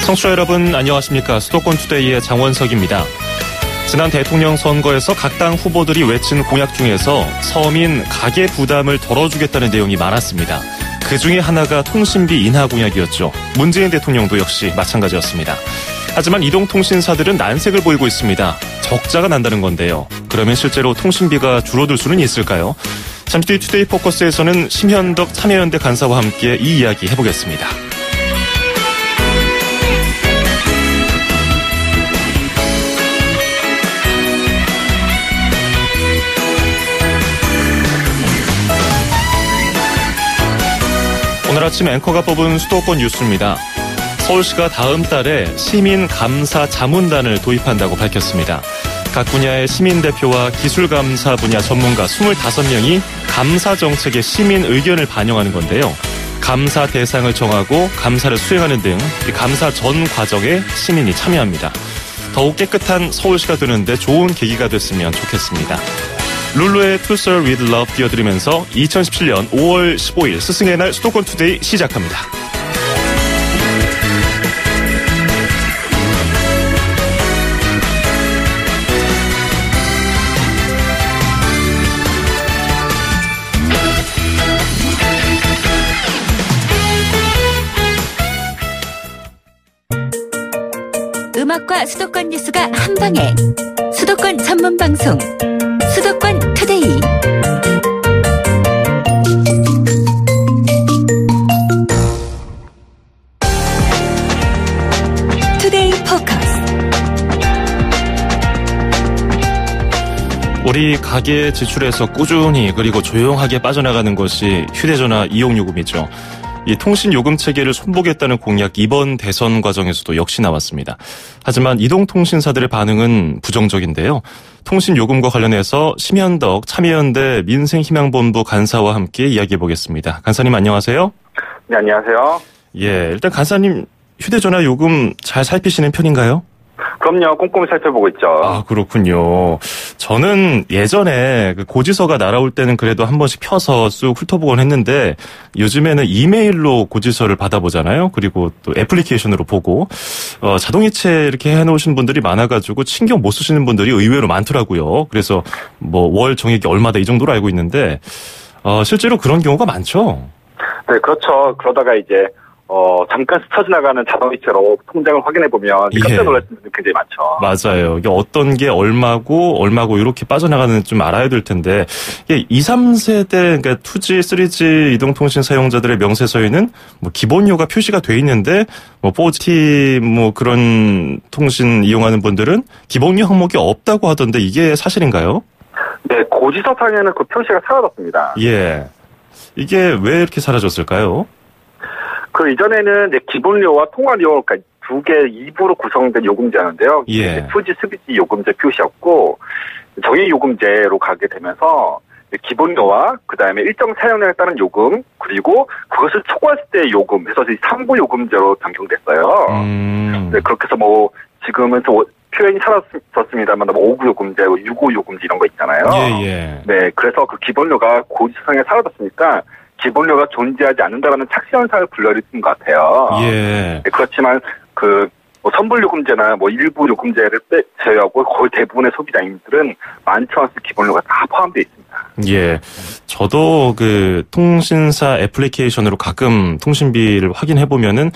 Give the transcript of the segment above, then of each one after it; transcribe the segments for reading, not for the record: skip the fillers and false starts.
청취자 여러분 안녕하십니까. 수도권 투데이의 장원석입니다. 지난 대통령 선거에서 각 당 후보들이 외친 공약 중에서 서민 가계 부담을 덜어주겠다는 내용이 많았습니다. 그중에 하나가 통신비 인하 공약이었죠. 문재인 대통령도 역시 마찬가지였습니다. 하지만 이동통신사들은 난색을 보이고 있습니다. 적자가 난다는 건데요. 그러면 실제로 통신비가 줄어들 수는 있을까요? 잠시 뒤 투데이 포커스에서는 심현덕 참여연대 간사와 함께 이 이야기 해보겠습니다. 오늘 아침 앵커가 뽑은 수도권 뉴스입니다. 서울시가 다음 달에 시민감사 자문단을 도입한다고 밝혔습니다. 각 분야의 시민대표와 기술감사 분야 전문가 25명이 감사 정책의 시민 의견을 반영하는 건데요. 감사 대상을 정하고 감사를 수행하는 등 감사 전 과정에 시민이 참여합니다. 더욱 깨끗한 서울시가 되는데 좋은 계기가 됐으면 좋겠습니다. 룰루의 To Serve With Love 띄워드리면서 2017년 5월 15일 스승의 날 수도권 투데이 시작합니다. 음악과 수도권 뉴스가 한방에 수도권 전문 방송 수도권 투데이. 투데이 포커스. 우리 가계 지출에서 꾸준히 그리고 조용하게 빠져나가는 것이 휴대전화 이용요금이죠. 이 통신요금 체계를 손보겠다는 공약 이번 대선 과정에서도 역시 나왔습니다. 하지만 이동통신사들의 반응은 부정적인데요. 통신요금과 관련해서 심현덕 참여연대 민생희망본부 간사와 함께 이야기해보겠습니다. 간사님 안녕하세요. 네, 안녕하세요. 예, 일단 간사님 휴대전화 요금 잘 살피시는 편인가요? 그럼요. 꼼꼼히 살펴보고 있죠. 아, 그렇군요. 저는 예전에 그 고지서가 날아올 때는 그래도 한 번씩 펴서 쑥 훑어보곤 했는데 요즘에는 이메일로 고지서를 받아보잖아요. 그리고 또 애플리케이션으로 보고 자동이체 이렇게 해놓으신 분들이 많아가지고 신경 못 쓰시는 분들이 의외로 많더라고요. 그래서 뭐 월 정액이 얼마다 이 정도로 알고 있는데 실제로 그런 경우가 많죠. 네, 그렇죠. 그러다가 이제 잠깐 스쳐 지나가는 자동이체로 통장을 확인해보면 깜짝 놀라시는 분들이 굉장히 많죠. 맞아요. 이게 어떤 게 얼마고 이렇게 빠져나가는지 좀 알아야 될 텐데, 이게 2, 3세대, 그러니까 2G, 3G 이동통신 사용자들의 명세서에는 뭐 기본료가 표시가 돼 있는데, 뭐 4G 뭐 그런 통신 이용하는 분들은 기본료 항목이 없다고 하던데 이게 사실인가요? 네, 고지서상에는 그 표시가 사라졌습니다. 예. 이게 왜 이렇게 사라졌을까요? 그 이전에는 이제 기본료와 통화료, 그러니까 두 개 2부로 구성된 요금제였는데요. 예. 2G, 3G 요금제 표시였고 정액 요금제로 가게 되면서 기본료와 그다음에 일정 사용량에 따른 요금 그리고 그것을 초과했을 때의 요금 해서 3부 요금제로 변경됐어요. 네, 그렇게 해서 뭐 지금은 또 표현이 사라졌습니다만 5구 요금제, 6구 요금제 이런 거 있잖아요. 예. 네, 그래서 그 기본료가 고지서상에 사라졌으니까 기본료가 존재하지 않는다라는 착시현상을 불러일으킨 것 같아요. 예. 네, 그렇지만 뭐 선불요금제나 뭐 일부 요금제를 제외하고 거의 대부분의 소비자님들은 11,000원씩 기본료가 다 포함되어 있습니다. 예. 저도 그 통신사 애플리케이션으로 가끔 통신비를 확인해보면은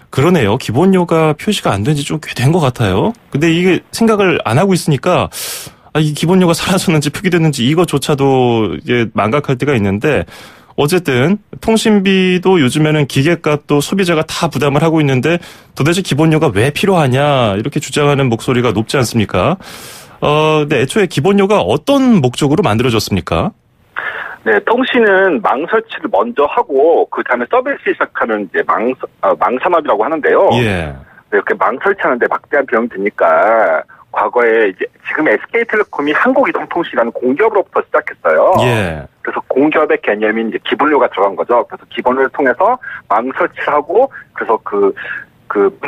그러네요. 기본료가 표시가 안 된 지 좀 꽤 된 것 같아요. 근데 이게 생각을 안 하고 있으니까 이 기본료가 사라졌는지 표기됐는지 이거조차도 이게 망각할 때가 있는데 어쨌든 통신비도 요즘에는 기계값도 소비자가 다 부담을 하고 있는데 도대체 기본료가 왜 필요하냐 이렇게 주장하는 목소리가 높지 않습니까? 근데 애초에 기본료가 어떤 목적으로 만들어졌습니까? 네, 통신은 망 설치를 먼저 하고 그 다음에 서비스 시작하는 이제 망산업이라고 하는데요. 예. 이렇게 망 설치하는데 막대한 비용이 드니까 과거에 이제 지금 SK텔레콤이 한국이동통신이라는 공기업으로부터 시작했어요. 예. 그래서 공기업의 개념인 이제 기본료가 들어간 거죠. 그래서 기본료를 통해서 망 설치하고 그래서 그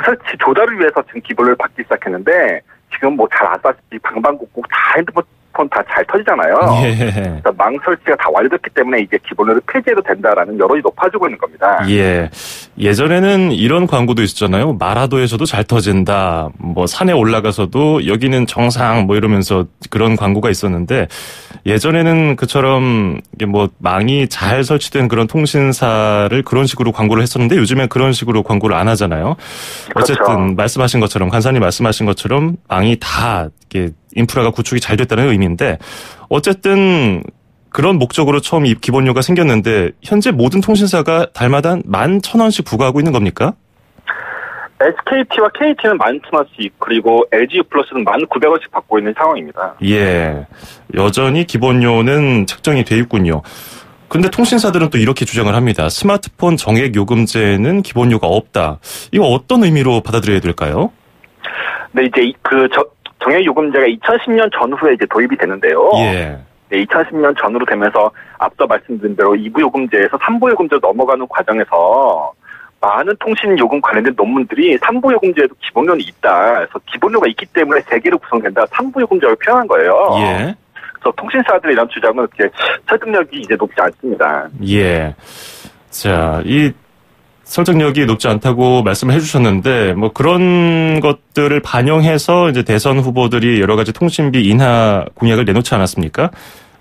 설치 조달을 위해서 지금 기본료를 받기 시작했는데 지금 뭐 잘 아시다시피 방방곡곡 다 핸드폰 스마트폰 다 잘 터지잖아요. 예. 그래서 망 설치가 다 완료됐기 때문에 이제 기본료를 폐지해도 된다라는 여론이 높아지고 있는 겁니다. 예. 예전에는 이런 광고도 있었잖아요. 마라도에서도 잘 터진다. 뭐 산에 올라가서도 여기는 정상 뭐 이러면서 그런 광고가 있었는데 예전에는 그처럼 이게 뭐 망이 잘 설치된 그런 통신사를 그런 식으로 광고를 했었는데 요즘엔 그런 식으로 광고를 안 하잖아요. 어쨌든 그렇죠. 말씀하신 것처럼 간사님 말씀하신 것처럼 망이 다 이게 인프라가 구축이 잘 됐다는 의미인데 어쨌든 그런 목적으로 처음 이 기본료가 생겼는데 현재 모든 통신사가 달마다 11,000원씩 부과하고 있는 겁니까? SKT와 KT는 11,000원씩 그리고 LG 플러스는 1,900원씩 받고 있는 상황입니다. 예. 여전히 기본료는 책정이 돼 있군요. 근데 통신사들은 또 이렇게 주장을 합니다. 스마트폰 정액 요금제는 기본료가 없다. 이거 어떤 의미로 받아들여야 될까요? 네, 이제 정액 요금제가 2010년 전후에 이제 도입이 되는데요. 예. 네, 2010년 전후로 되면서 앞서 말씀드린 대로 2부 요금제에서 3부 요금제로 넘어가는 과정에서 많은 통신 요금 관련된 논문들이 3부 요금제에도 기본료는 있다. 그래서 기본료가 있기 때문에 3개로 구성된다. 3부 요금제를 표현한 거예요. 예. 그래서 통신사들의 이런 주장은 이렇게 설득력이 이제 높지 않습니다. 예. 자, 이 설득력이 높지 않다고 말씀을 해주셨는데, 뭐 그런 것들을 반영해서 이제 대선 후보들이 여러 가지 통신비 인하 공약을 내놓지 않았습니까?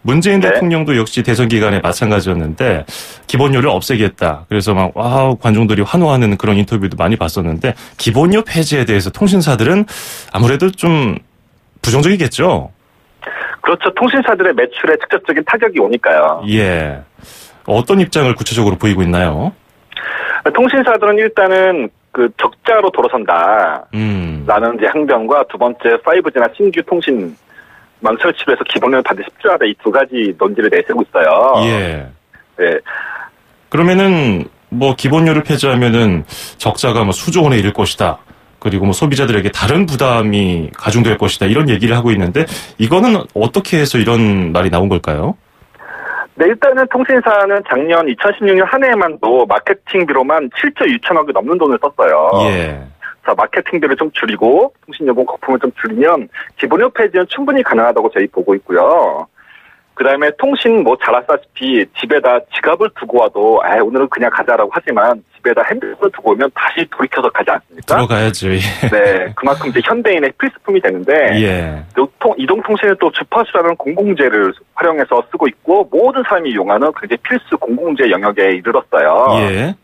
문재인 네. 대통령도 역시 대선 기간에 마찬가지였는데 기본료를 없애겠다. 그래서 막 와 관중들이 환호하는 그런 인터뷰도 많이 봤었는데 기본료 폐지에 대해서 통신사들은 아무래도 좀 부정적이겠죠. 그렇죠. 통신사들의 매출에 직접적인 타격이 오니까요. 예. 어떤 입장을 구체적으로 보이고 있나요? 통신사들은 일단은 그 적자로 돌아선다. 라는 이제 항변과 두 번째 5G나 신규 통신 망 설치로 해서 기본료를 반드시 필요하다. 이 두 가지 논지를 내세우고 있어요. 예. 네. 그러면은 뭐 기본료를 폐지하면은 적자가 뭐 수조 원에 이를 것이다. 그리고 뭐 소비자들에게 다른 부담이 가중될 것이다. 이런 얘기를 하고 있는데 이거는 어떻게 해서 이런 말이 나온 걸까요? 네, 일단은 통신사는 작년 2016년 한 해에만도 마케팅비로만 7조 6천억이 넘는 돈을 썼어요. 예. 자, 마케팅비를 좀 줄이고 통신요금 거품을 좀 줄이면 기본료 폐지는 충분히 가능하다고 저희 보고 있고요. 그 다음에 통신 뭐 잘 아시다시피 집에다 지갑을 두고 와도 오늘은 그냥 가자라고 하지만 집에다 핸드폰을 두고 오면 다시 돌이켜서 가지 않습니까? 들어가야죠. 예. 네, 그만큼 이제 현대인의 필수품이 되는데 예. 이동통신은 또 주파수라는 공공재를 활용해서 쓰고 있고 모든 사람이 이용하는 굉장히 필수 공공재 영역에 이르렀어요. 예.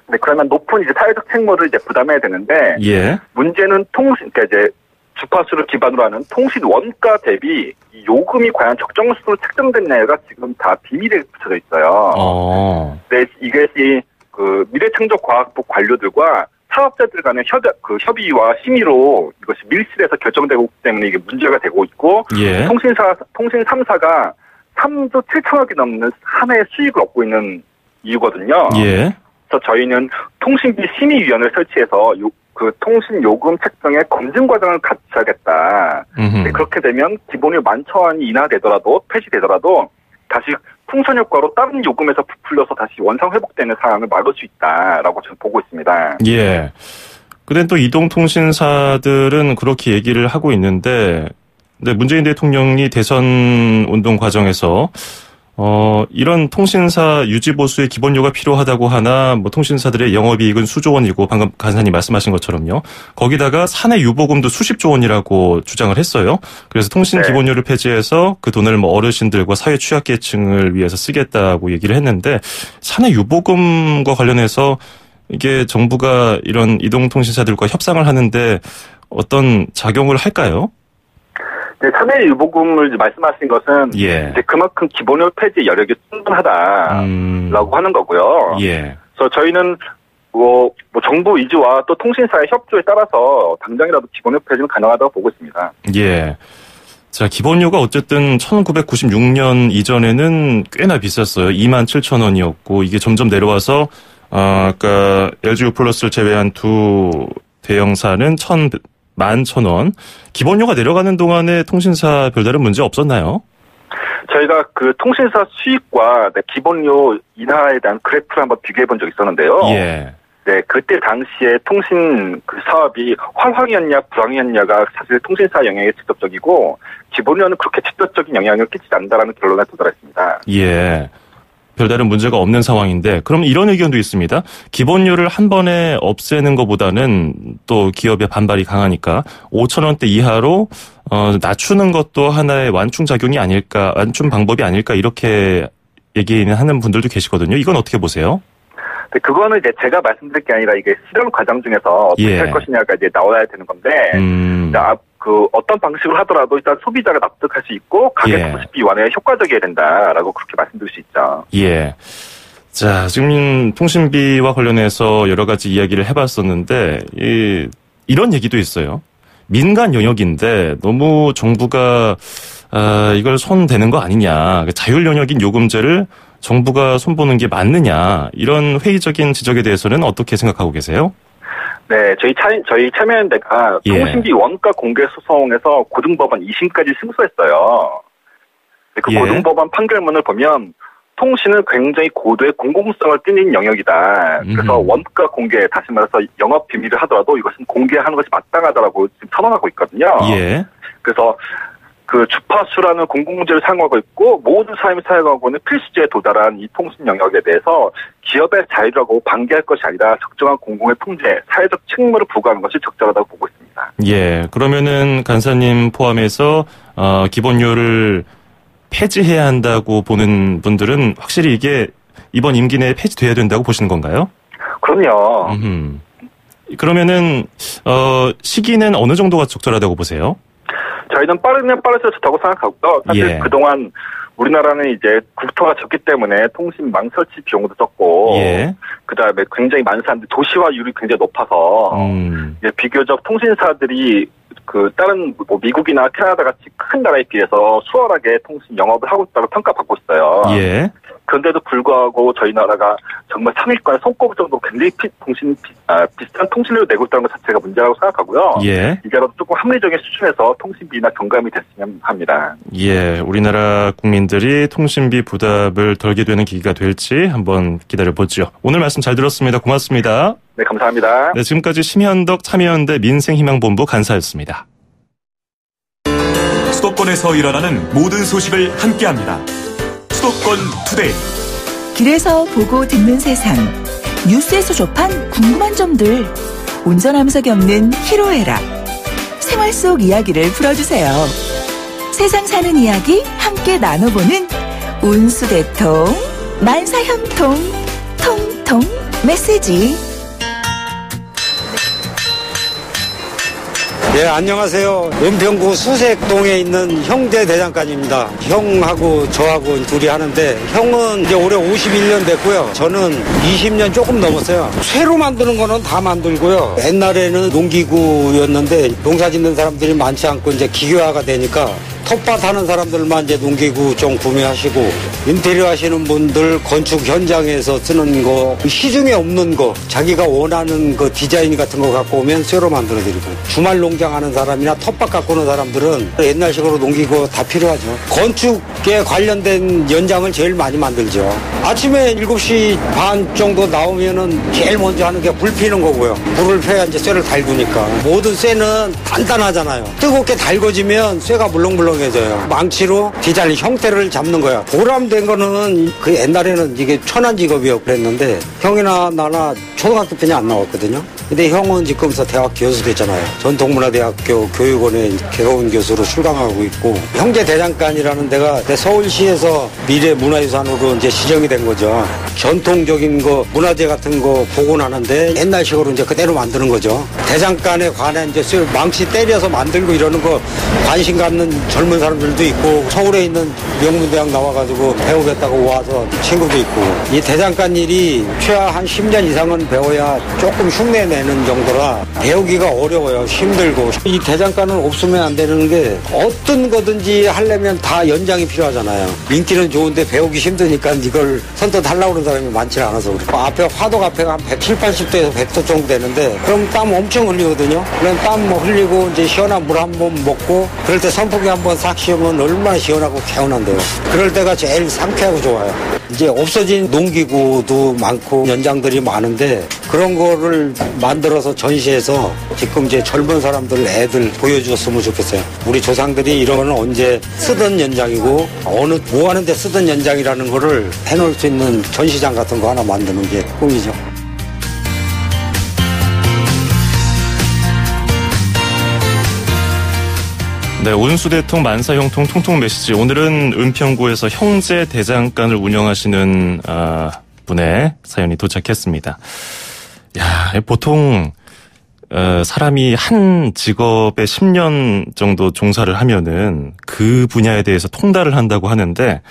네, 그러면 높은 이제 사회적 책무를 이제 부담해야 되는데 예. 문제는 그러니까 이제 주파수를 기반으로 하는 통신 원가 대비 이 요금이 과연 적정수로 책정됐냐가 지금 다 비밀에 붙여져 있어요. 네, 이것이 그 미래창조과학부 관료들과 사업자들 간의 협의와 심의로 이것이 밀실에서 결정되고 있기 때문에 이게 문제가 되고 있고 예. 통신 3사가 3조 7천억이 넘는 한 해 수익을 얻고 있는 이유거든요. 예. 그래서 저희는 통신비 심의위원회를 설치해서 그 통신 요금 책정의 검증 과정을 갖춰야겠다. 네, 그렇게 되면 기본료 11,000원이 인하되더라도 폐지되더라도 다시 풍선 효과로 다른 요금에서 부풀려서 다시 원상 회복되는 상황을 막을 수 있다라고 저는 보고 있습니다. 예. 근데 또 이동통신사들은 그렇게 얘기를 하고 있는데, 근데 문재인 대통령이 대선 운동 과정에서 이런 통신사 유지보수의 기본료가 필요하다고 하나, 뭐 통신사들의 영업이익은 수조 원이고, 방금 간사님 말씀하신 것처럼요. 거기다가 사내 유보금도 수십조 원이라고 주장을 했어요. 그래서 통신 기본료를 폐지해서 그 돈을 뭐 어르신들과 사회 취약계층을 위해서 쓰겠다고 얘기를 했는데, 사내 유보금과 관련해서 이게 정부가 이런 이동통신사들과 협상을 하는데 어떤 작용을 할까요? 네, 사내 유보금을 말씀하신 것은 예. 이제 그만큼 기본료 폐지 여력이 충분하다라고 하는 거고요. 예. 그래서 저희는 뭐 정부 의지와 또 통신사의 협조에 따라서 당장이라도 기본료 폐지는 가능하다고 보고 있습니다. 예. 자, 기본료가 어쨌든 1996년 이전에는 꽤나 비쌌어요. 27,000원이었고 이게 점점 내려와서 아까 LG 플러스를 제외한 두 대형사는 11,000원. 기본료가 내려가는 동안에 통신사 별다른 문제 없었나요? 저희가 그 통신사 수익과 기본료 인하에 대한 그래프를 한번 비교해 본 적이 있었는데요. 예. 네, 그때 당시에 통신 그 사업이 활황이었냐 불황이었냐가 사실 통신사 영향에 직접적이고 기본료는 그렇게 직접적인 영향을 끼치지 않는다라는 결론에 도달했습니다. 예. 별다른 문제가 없는 상황인데 그럼 이런 의견도 있습니다. 기본료를 한 번에 없애는 것보다는 또 기업의 반발이 강하니까 5,000원대 이하로 낮추는 것도 하나의 완충작용이 아닐까, 완충 방법이 아닐까 이렇게 얘기하는 분들도 계시거든요. 이건 어떻게 보세요? 네, 그거는 이제 제가 말씀드릴 게 아니라 이게 실험 과정 중에서 어떻게 할 것이냐가 이제 나와야 되는 건데, 그 어떤 방식으로 하더라도 일단 소비자가 납득할 수 있고 가격 소비비 완화에 효과적이어야 된다라고 그렇게 말씀드릴 수 있죠. 예. 자, 지금 통신비와 관련해서 여러 가지 이야기를 해봤었는데 이런 얘기도 있어요. 민간 영역인데 너무 정부가 이걸 손대는 거 아니냐. 자율 영역인 요금제를 정부가 손보는 게 맞느냐. 이런 회의적인 지적에 대해서는 어떻게 생각하고 계세요? 네, 저희 참여연대가 통신비 원가 공개 소송에서 고등법원 2심까지 승소했어요. 그 고등법원 판결문을 보면 통신은 굉장히 고도의 공공성을 띠는 영역이다. 그래서 원가 공개, 다시 말해서 영업 비밀을 하더라도 이것은 공개하는 것이 마땅하다라고 지금 선언하고 있거든요. 예. 그래서 그 주파수라는 공공재를 사용하고 있고 모든 사람이 사용하고 있는 필수제에 도달한 이 통신 영역에 대해서 기업의 자유라고 방기할 것이 아니라 적정한 공공의 통제, 사회적 책무를 부과하는 것이 적절하다고 보고 있습니다. 예, 그러면은 간사님 포함해서 기본료를 폐지해야 한다고 보는 분들은 확실히 이게 이번 임기 내에 폐지돼야 된다고 보시는 건가요? 그럼요. 그러면은 시기는 어느 정도가 적절하다고 보세요? 저희는 빠르면 빠를수록 좋다고 생각하고요. 사실 그동안 우리나라는 이제 국토가 적기 때문에 통신망 설치 비용도 적고, 그다음에 굉장히 많은 사람들이 도시화율이 굉장히 높아서 이제 비교적 통신사들이 그 다른 뭐 미국이나 캐나다 같이 큰 나라에 비해서 수월하게 통신 영업을 하고 있다고 평가받고 있어요. 그런데도 불구하고 저희 나라가 정말 상위권에 손꼽을 정도로 굉장히 비싼 통신료를 내고 있다는 것 자체가 문제라고 생각하고요. 이제라도 조금 합리적인 수준에서 통신비나 경감이 됐으면 합니다. 예, 우리나라 국민들이 통신비 부담을 덜게 되는 기기가 될지 한번 기다려보죠. 오늘 말씀 잘 들었습니다. 고맙습니다. 네, 감사합니다. 네, 지금까지 심현덕 참여연대 민생희망본부 간사였습니다. 수도권에서 일어나는 모든 소식을 함께합니다. 수도권 투데이. 길에서 보고 듣는 세상. 뉴스에서 접한 궁금한 점들. 운전하면서 겪는 희로애락. 생활 속 이야기를 풀어주세요. 세상 사는 이야기 함께 나눠보는 운수대통 만사형통 통통 메시지. 네, 안녕하세요. 은평구 수색동에 있는 형제 대장간입니다. 형하고 저하고 둘이 하는데 형은 이제 올해 51년 됐고요. 저는 20년 조금 넘었어요. 새로 만드는 거는 다 만들고요. 옛날에는 농기구였는데 농사 짓는 사람들이 많지 않고 이제 기계화가 되니까 텃밭 하는 사람들만 이제 농기구 좀 구매하시고 인테리어 하시는 분들 건축 현장에서 쓰는 거 시중에 없는 거 자기가 원하는 그 디자인 같은 거 갖고 오면 새로 만들어 드리고 주말 농장 하는 사람이나 텃밭 갖고 오는 사람들은 옛날식으로 농기구 다 필요하죠. 건축에 관련된 연장을 제일 많이 만들죠. 아침에 7시 반 정도 나오면은 제일 먼저 하는 게 불 피는 거고요. 불을 펴야 이제 쇠를 달구니까 모든 쇠는 단단하잖아요. 뜨겁게 달궈지면 쇠가 물렁물렁 해져요. 망치로 디자인 형태를 잡는 거야. 보람된 거는 그 옛날에는 이게 천한 직업이었고 그랬는데 형이나 나나 초등학교 때는 안 나왔거든요. 근데 형은 지금서 대학 교수 됐잖아요. 전통문화대학교 교육원에 개가운 교수로 출강하고 있고 형제 대장간이라는 데가 서울시에서 미래문화유산으로 이제 지정이 된 거죠. 전통적인 거 문화재 같은 거 복원하는데 옛날식으로 이제 그대로 만드는 거죠. 대장간에 관해 이제 망치 때려서 만들고 이러는 거 관심 갖는 젊은 사람들도 있고 서울에 있는 명문대학 나와가지고 배우겠다고 와서 친구도 있고 이 대장간 일이 최하 한 10년 이상은 배워야 조금 흉내내는 정도라 배우기가 어려워요. 힘들고 이 대장간은 없으면 안 되는 게 어떤 거든지 하려면 다 연장이 필요하잖아요. 인기는 좋은데 배우기 힘드니까 이걸 선뜻 하려고 하는 사람이 많지 않아서 앞에 화덕 앞에가 한 170, 80도에서 100도 정도 되는데 그럼 땀 엄청 흘리거든요. 그럼 땀 흘리고 이제 시원한 물 한 번 먹고 그럴 때 선풍기 한번 싹 씌우면 얼마나 시원하고 개운한데요. 그럴 때가 제일 상쾌하고 좋아요. 이제 없어진 농기구도 많고 연장들이 많은데 그런 거를 만들어서 전시해서 지금 이제 젊은 사람들 애들 보여줬으면 좋겠어요. 우리 조상들이 이런 거는 언제 쓰던 연장이고 어느 뭐 하는데 쓰던 연장이라는 거를 해놓을 수 있는 전시장 같은 거 하나 만드는 게 꿈이죠. 네, 온수대통 만사형통 통통 메시지. 오늘은 은평구에서 형제 대장간을 운영하시는 분의 사연이 도착했습니다. 야, 보통 사람이 한 직업에 10년 정도 종사를 하면은 그 분야에 대해서 통달을 한다고 하는데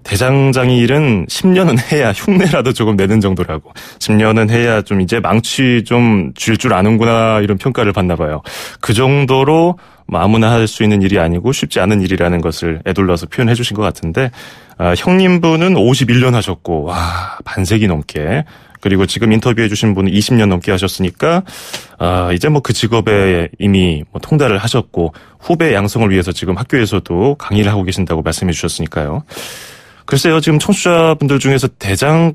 대장장이 일은 10년은 해야 흉내라도 조금 내는 정도라고. 10년은 해야 좀 이제 망치 좀 줄 줄 아는구나 이런 평가를 받나 봐요. 그 정도로 아무나 할 수 있는 일이 아니고 쉽지 않은 일이라는 것을 애둘러서 표현해 주신 것 같은데 형님분은 51년 하셨고 와 반세기 넘게 그리고 지금 인터뷰해 주신 분은 20년 넘게 하셨으니까 이제 뭐 그 직업에 이미 뭐 통달을 하셨고 후배 양성을 위해서 지금 학교에서도 강의를 하고 계신다고 말씀해 주셨으니까요. 글쎄요, 지금 청취자분들 중에서 대장간을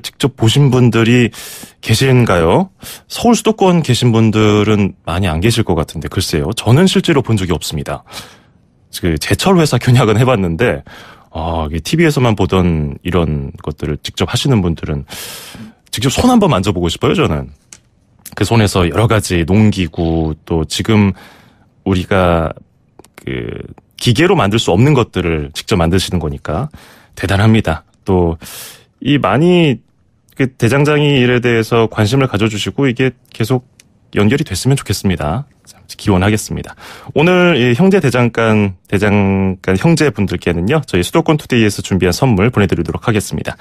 직접 보신 분들이 계신가요? 서울 수도권 계신 분들은 많이 안 계실 것 같은데, 글쎄요. 저는 실제로 본 적이 없습니다. 그 제철회사 견학은 해봤는데, TV에서만 보던 이런 것들을 직접 하시는 분들은 직접 손 한번 만져보고 싶어요, 저는. 그 손에서 여러 가지 농기구, 또 지금 우리가 기계로 만들 수 없는 것들을 직접 만드시는 거니까 대단합니다. 또 이 많이 대장장이 일에 대해서 관심을 가져주시고 이게 계속 연결이 됐으면 좋겠습니다. 기원하겠습니다. 오늘 이 형제 대장간 형제분들께는요, 저희 수도권 투데이에서 준비한 선물 보내드리도록 하겠습니다.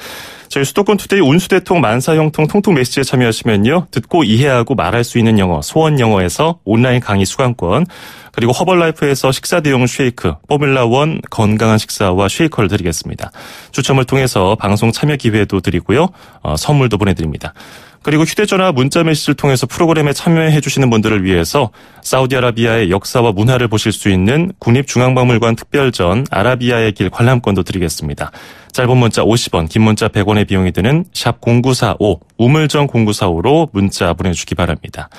저희 수도권 투데이 온수대통 만사형통 통통 메시지에 참여하시면요, 듣고 이해하고 말할 수 있는 영어, 소원 영어에서 온라인 강의 수강권, 그리고 허벌라이프에서 식사 대용 쉐이크, 포뮬라1 건강한 식사와 쉐이커를 드리겠습니다. 추첨을 통해서 방송 참여 기회도 드리고요, 선물도 보내드립니다. 그리고 휴대전화 문자 메시지를 통해서 프로그램에 참여해 주시는 분들을 위해서 사우디아라비아의 역사와 문화를 보실 수 있는 국립중앙박물관 특별전 아라비아의 길 관람권도 드리겠습니다. 짧은 문자 50원, 긴 문자 100원의 비용이 드는 샵 0945, 우물정 0945로 문자 보내주시기 바랍니다.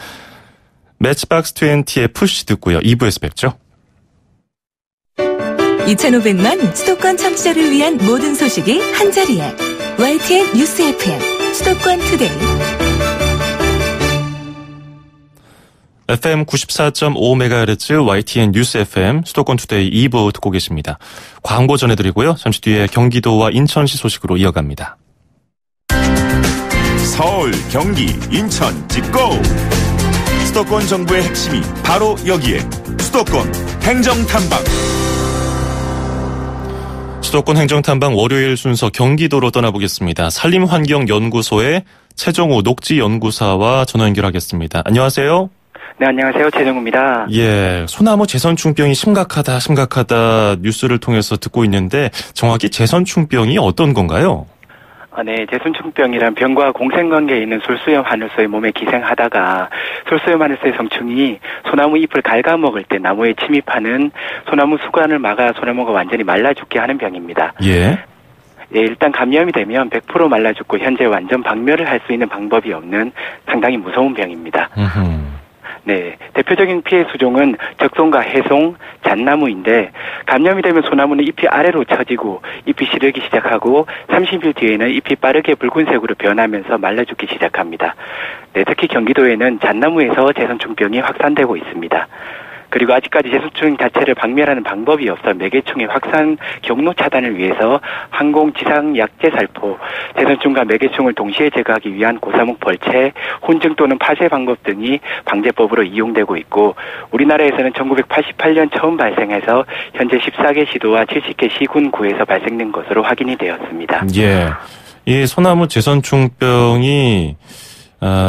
매치박스 20의 푸시 듣고요. 2부에서 뵙죠. 2,500만 수도권 청취자를 위한 모든 소식이 한자리에 YTN 뉴스 FM 수도권 투데이 FM 94.5MHz YTN 뉴스 FM 수도권 투데이 2부 듣고 계십니다. 광고 전해드리고요. 잠시 뒤에 경기도와 인천시 소식으로 이어갑니다. 서울, 경기, 인천 찍고 수도권 정부의 핵심이 바로 여기에 수도권 행정탐방. 수도권 행정탐방 월요일 순서 경기도로 떠나보겠습니다. 산림환경연구소의 최정우 녹지연구사와 전화 연결하겠습니다. 안녕하세요. 네, 안녕하세요. 최정우입니다. 예, 소나무 제선충병이 심각하다 뉴스를 통해서 듣고 있는데 정확히 제선충병이 어떤 건가요? 네, 제선충병이란 병과 공생관계에 있는 솔수염 하늘소의 몸에 기생하다가 솔수염 하늘소의 성충이 소나무 잎을 갉아먹을 때 나무에 침입하는 소나무 수관을 막아 소나무가 완전히 말라 죽게 하는 병입니다. 예. 예, 일단 감염이 되면 100% 말라 죽고 현재 완전 박멸을 할 수 있는 방법이 없는 상당히 무서운 병입니다. 네, 대표적인 피해 수종은 적송과 해송, 잣나무인데 감염이 되면 소나무는 잎이 아래로 처지고 잎이 시들기 시작하고 30일 뒤에는 잎이 빠르게 붉은색으로 변하면서 말라 죽기 시작합니다. 네, 특히 경기도에는 잣나무에서 제선충병이 확산되고 있습니다. 그리고 아직까지 제선충 자체를 박멸하는 방법이 없어 매개충의 확산 경로 차단을 위해서 항공 지상 약제 살포, 제선충과 매개충을 동시에 제거하기 위한 고사목 벌채, 혼증 또는 파쇄 방법 등이 방제법으로 이용되고 있고 우리나라에서는 1988년 처음 발생해서 현재 14개 시도와 70개 시군구에서 발생된 것으로 확인이 되었습니다. 예, 이 소나무 제선충병이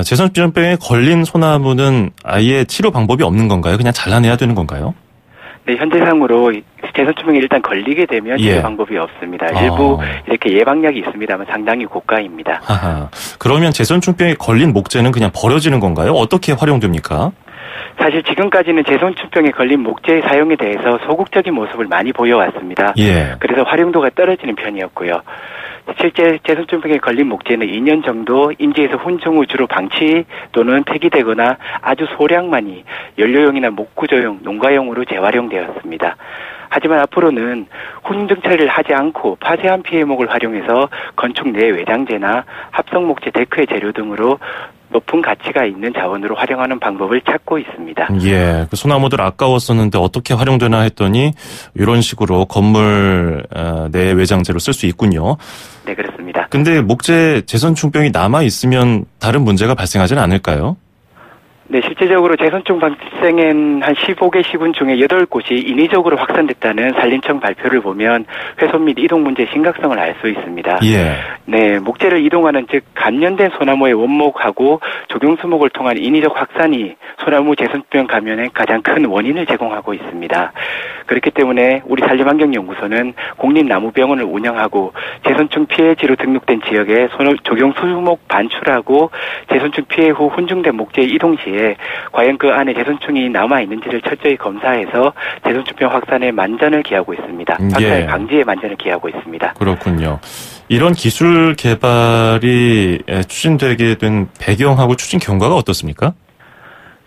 제선충병에 걸린 소나무는 아예 치료 방법이 없는 건가요? 그냥 잘라내야 되는 건가요? 네, 현재상으로 제선충병에 일단 걸리게 되면 치료 방법이 없습니다. 일부 이렇게 예방약이 있습니다만 상당히 고가입니다. 하하. 그러면 제선충병에 걸린 목재는 그냥 버려지는 건가요? 어떻게 활용됩니까? 사실 지금까지는 제손충병에 걸린 목재의 사용에 대해서 소극적인 모습을 많이 보여왔습니다. 예. 그래서 활용도가 떨어지는 편이었고요. 실제 제손충병에 걸린 목재는 2년 정도 임지에서 훈중 후 주로 방치 또는 폐기되거나 아주 소량만이 연료용이나 목구조용, 농가용으로 재활용되었습니다. 하지만 앞으로는 훈중 처리를 하지 않고 파쇄한 피해목을 활용해서 건축 내 외장재나 합성목재 데크의 재료 등으로 높은 가치가 있는 자원으로 활용하는 방법을 찾고 있습니다. 예, 그 소나무들 아까웠었는데 어떻게 활용되나 했더니 이런 식으로 건물 내 외장재로 쓸 수 있군요. 네, 그렇습니다. 근데 목재 제선충병이 남아 있으면 다른 문제가 발생하지는 않을까요? 네, 실제적으로 제손충 발생한 한 15개 시군 중에 8곳이 인위적으로 확산됐다는 산림청 발표를 보면 훼손 및 이동 문제의 심각성을 알 수 있습니다. 예. 네, 목재를 이동하는 즉 감염된 소나무의 원목하고 조경수목을 통한 인위적 확산이 소나무 제손충병 감염의 가장 큰 원인을 제공하고 있습니다. 그렇기 때문에 우리 산림환경연구소는 공립나무병원을 운영하고 제손충 피해지로 등록된 지역에 조경수목 반출하고 제손충 피해 후 훈중된 목재의 이동 시에 과연 그 안에 제손충이 남아있는지를 철저히 검사해서 제손충병 확산에 만전을 기하고 있습니다. 확산 방지에 만전을 기하고 있습니다. 그렇군요. 이런 기술 개발이 추진되게 된 배경하고 추진 경과가 어떻습니까?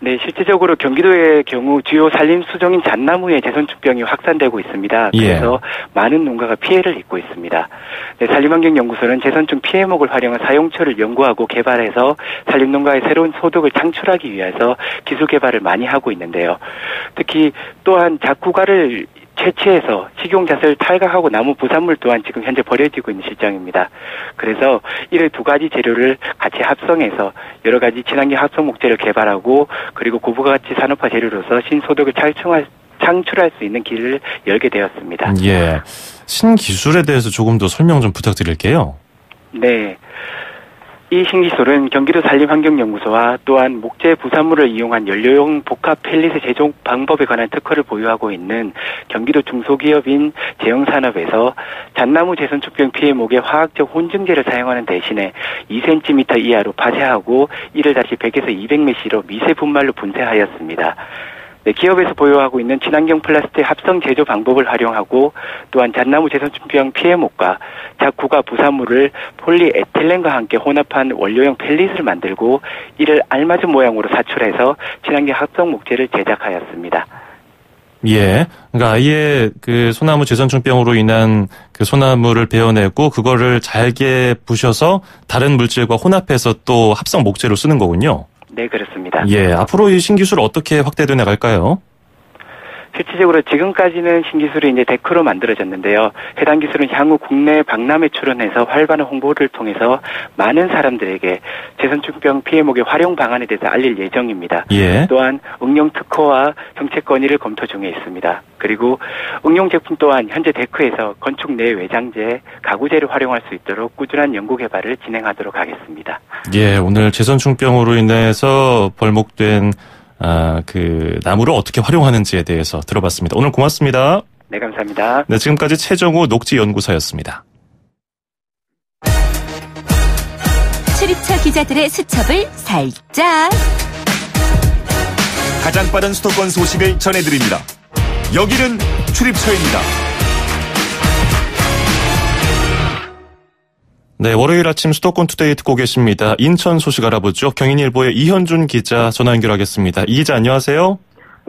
네, 실제적으로 경기도의 경우 주요 산림 수종인 잣나무에 제손충병이 확산되고 있습니다. 그래서 많은 농가가 피해를 입고 있습니다. 네, 산림환경연구소는 제손충 피해목을 활용한 사용처를 연구하고 개발해서 산림농가의 새로운 소득을 창출하기 위해서 기술 개발을 많이 하고 있는데요. 특히 또한 잣구가를 채취해서 식용잣을 탈각하고 나무 부산물 또한 지금 현재 버려지고 있는 실정입니다. 그래서 이를 두 가지 재료를 같이 합성해서 여러 가지 친환경 합성 목재를 개발하고 그리고 고부가치 산업화 재료로서 신소득을 창출할 수 있는 길을 열게 되었습니다. 예, 신기술에 대해서 조금 더 설명 좀 부탁드릴게요. 네. 이 신기술은 경기도 산림환경연구소와 또한 목재 부산물을 이용한 연료용 복합 펠릿의 제조 방법에 관한 특허를 보유하고 있는 경기도 중소기업인 제영산업에서 잣나무 제손충병 피해목에 화학적 혼증제를 사용하는 대신에 2cm 이하로 파쇄하고 이를 다시 100에서 200mc로 미세 분말로 분쇄하였습니다. 네, 기업에서 보유하고 있는 친환경 플라스틱 합성 제조 방법을 활용하고 또한 잣나무 제손충병 피해목과 잣구가 부산물을 폴리에틸렌과 함께 혼합한 원료용 펠릿을 만들고 이를 알맞은 모양으로 사출해서 친환경 합성 목재를 제작하였습니다. 예, 그러니까 아예 그 소나무 제손충병으로 인한 그 소나무를 베어내고 그거를 잘게 부셔서 다른 물질과 혼합해서 또 합성 목재로 쓰는 거군요. 네, 그렇습니다. 예, 앞으로 이 신기술 어떻게 확대돼 나갈까요? 실질적으로 지금까지는 신기술이 이제 데크로 만들어졌는데요. 해당 기술은 향후 국내 박람회 출연해서 활발한 홍보를 통해서 많은 사람들에게 제손충병 피해목의 활용 방안에 대해서 알릴 예정입니다. 예. 또한 응용 특허와 정책 건의를 검토 중에 있습니다. 그리고 응용 제품 또한 현재 데크에서 건축 내 외장재, 가구재를 활용할 수 있도록 꾸준한 연구 개발을 진행하도록 하겠습니다. 예, 오늘 제손충병으로 인해서 벌목된 그 나무를 어떻게 활용하는지에 대해서 들어봤습니다. 오늘 고맙습니다. 네, 감사합니다. 네, 지금까지 최정우 녹지연구소였습니다. 출입처 기자들의 수첩을 살짝. 가장 빠른 수도권 소식을 전해드립니다. 여기는 출입처입니다. 네, 월요일 아침 수도권 투데이 듣고 계십니다. 인천 소식 알아보죠. 경인일보의 이현준 기자 전화 연결하겠습니다. 이 기자 안녕하세요.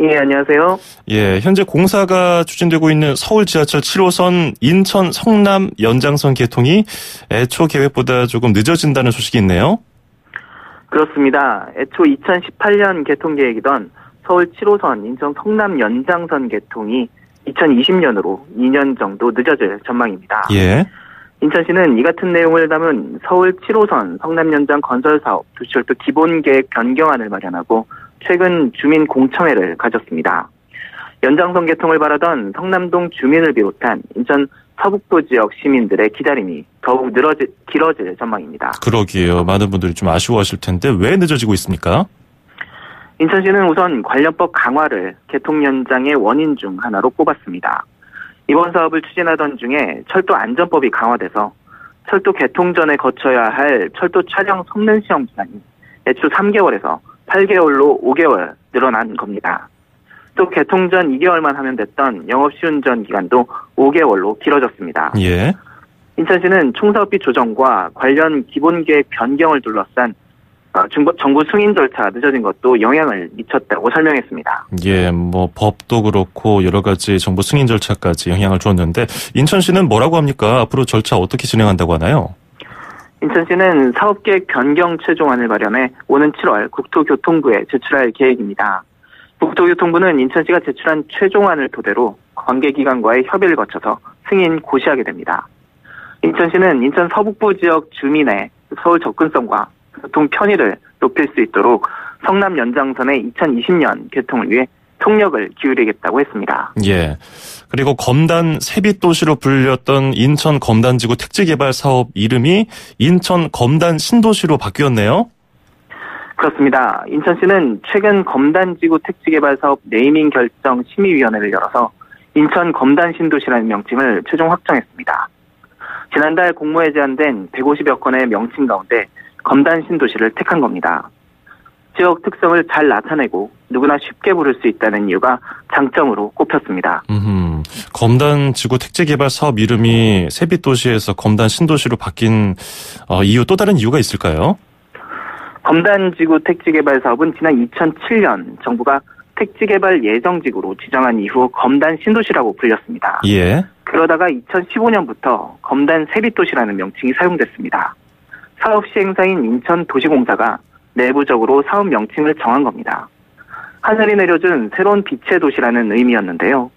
예, 안녕하세요. 예, 현재 공사가 추진되고 있는 서울 지하철 7호선 인천 성남 연장선 개통이 애초 계획보다 조금 늦어진다는 소식이 있네요. 그렇습니다. 애초 2018년 개통 계획이던 서울 7호선 인천 성남 연장선 개통이 2020년으로 2년 정도 늦어질 전망입니다. 예. 인천시는 이 같은 내용을 담은 서울 7호선 성남연장 건설사업 도시철도 기본계획 변경안을 마련하고 최근 주민 공청회를 가졌습니다. 연장선 개통을 바라던 성남동 주민을 비롯한 인천 서북도 지역 시민들의 기다림이 더욱 길어질 전망입니다. 그러게요. 많은 분들이 좀 아쉬워하실 텐데 왜 늦어지고 있습니까? 인천시는 우선 관련법 강화를 개통 연장의 원인 중 하나로 꼽았습니다. 이번 사업을 추진하던 중에 철도 안전법이 강화돼서 철도 개통 전에 거쳐야 할 철도 차량 성능 시험 기간이 애초 3개월에서 8개월로 5개월 늘어난 겁니다. 또 개통 전 2개월만 하면 됐던 영업시운전 기간도 5개월로 길어졌습니다. 예. 인천시는 총사업비 조정과 관련 기본계획 변경을 둘러싼 정부 승인 절차 늦어진 것도 영향을 미쳤다고 설명했습니다. 예, 뭐 법도 그렇고 여러 가지 정부 승인 절차까지 영향을 줬는데 인천시는 뭐라고 합니까? 앞으로 절차 어떻게 진행한다고 하나요? 인천시는 사업계획 변경 최종안을 마련해 오는 7월 국토교통부에 제출할 계획입니다. 국토교통부는 인천시가 제출한 최종안을 토대로 관계기관과의 협의를 거쳐서 승인 고시하게 됩니다. 인천시는 인천 서북부 지역 주민의 서울 접근성과 교통 편의를 높일 수 있도록 성남 연장선의 2020년 개통을 위해 총력을 기울이겠다고 했습니다. 예. 그리고 검단 세빛도시로 불렸던 인천 검단지구 택지개발 사업 이름이 인천 검단 신도시로 바뀌었네요. 그렇습니다. 인천시는 최근 검단지구 택지개발 사업 네이밍 결정 심의위원회를 열어서 인천 검단 신도시라는 명칭을 최종 확정했습니다. 지난달 공모에 제안된 150여 건의 명칭 가운데 검단 신도시를 택한 겁니다. 지역 특성을 잘 나타내고 누구나 쉽게 부를 수 있다는 이유가 장점으로 꼽혔습니다. 검단 지구 택지개발 사업 이름이 세빛도시에서 검단 신도시로 바뀐 이유 또 다른 이유가 있을까요? 검단 지구 택지개발 사업은 지난 2007년 정부가 택지개발 예정지구로 지정한 이후 검단 신도시라고 불렸습니다. 예. 그러다가 2015년부터 검단 세빛도시라는 명칭이 사용됐습니다. 사업 시행사인 인천도시공사가 내부적으로 사업 명칭을 정한 겁니다. 하늘이 내려준 새로운 빛의 도시라는 의미였는데요.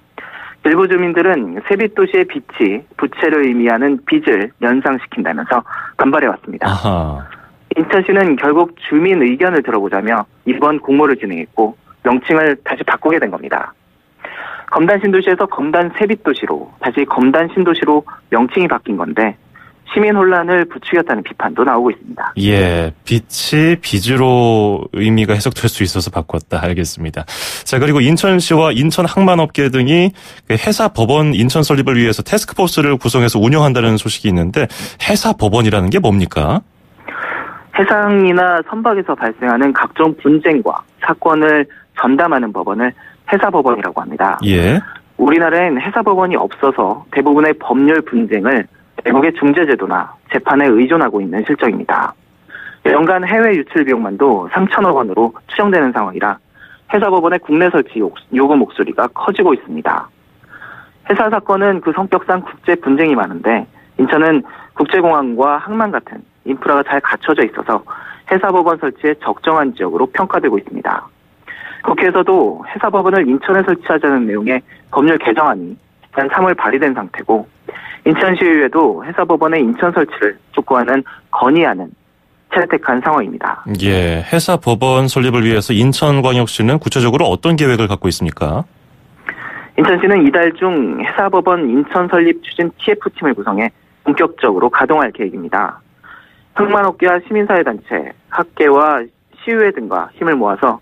일부 주민들은 세빛도시의 빛이 부채를 의미하는 빚을 연상시킨다면서 반발해왔습니다. 아하. 인천시는 결국 주민 의견을 들어보자며 이번 공모를 진행했고 명칭을 다시 바꾸게 된 겁니다. 검단 신도시에서 검단 세빛도시로 다시 검단 신도시로 명칭이 바뀐 건데 시민 혼란을 부추겼다는 비판도 나오고 있습니다. 예, 빛이 빚으로 의미가 해석될 수 있어서 바꿨다. 알겠습니다. 자, 그리고 인천시와 인천항만업계 등이 해사법원 인천 설립을 위해서 태스크포스를 구성해서 운영한다는 소식이 있는데 해사법원이라는 게 뭡니까? 해상이나 선박에서 발생하는 각종 분쟁과 사건을 전담하는 법원을 해사법원이라고 합니다. 예. 우리나라엔 해사법원이 없어서 대부분의 법률 분쟁을 외국의 중재제도나 재판에 의존하고 있는 실정입니다. 연간 해외 유출 비용만도 3천억 원으로 추정되는 상황이라 해사법원의 국내 설치 요구 목소리가 커지고 있습니다. 해사 사건은 그 성격상 국제 분쟁이 많은데 인천은 국제공항과 항만 같은 인프라가 잘 갖춰져 있어서 해사법원 설치에 적정한 지역으로 평가되고 있습니다. 국회에서도 해사법원을 인천에 설치하자는 내용의 법률 개정안이 지난 3월 발의된 상태고 인천시의회도 해사법원의 인천 설치를 촉구하는 건의안은 채택한 상황입니다. 예, 해사법원 설립을 위해서 인천광역시는 구체적으로 어떤 계획을 갖고 있습니까? 인천시는 이달 중 해사법원 인천 설립 추진 TF팀을 구성해 본격적으로 가동할 계획입니다. 항만업계와 시민사회단체, 학계와 시의회 등과 힘을 모아서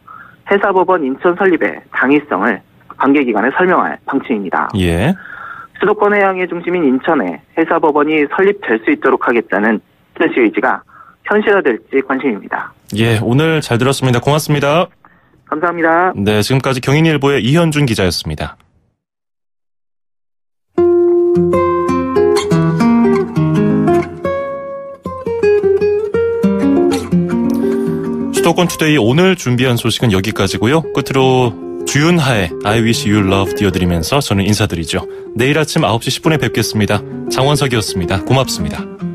해사법원 인천 설립의 당위성을 관계기관에 설명할 방침입니다. 예. 수도권 해양의 중심인 인천에 해사법원이 설립될 수 있도록 하겠다는 인천시 의지가 현실화될지 관심입니다. 예, 오늘 잘 들었습니다. 고맙습니다. 감사합니다. 네, 지금까지 경인일보의 이현준 기자였습니다. 수도권 투데이 오늘 준비한 소식은 여기까지고요. 끝으로 주윤하의 I Wish You Love 띄워드리면서 저는 인사드리죠. 내일 아침 9시 10분에 뵙겠습니다. 장원석이었습니다. 고맙습니다.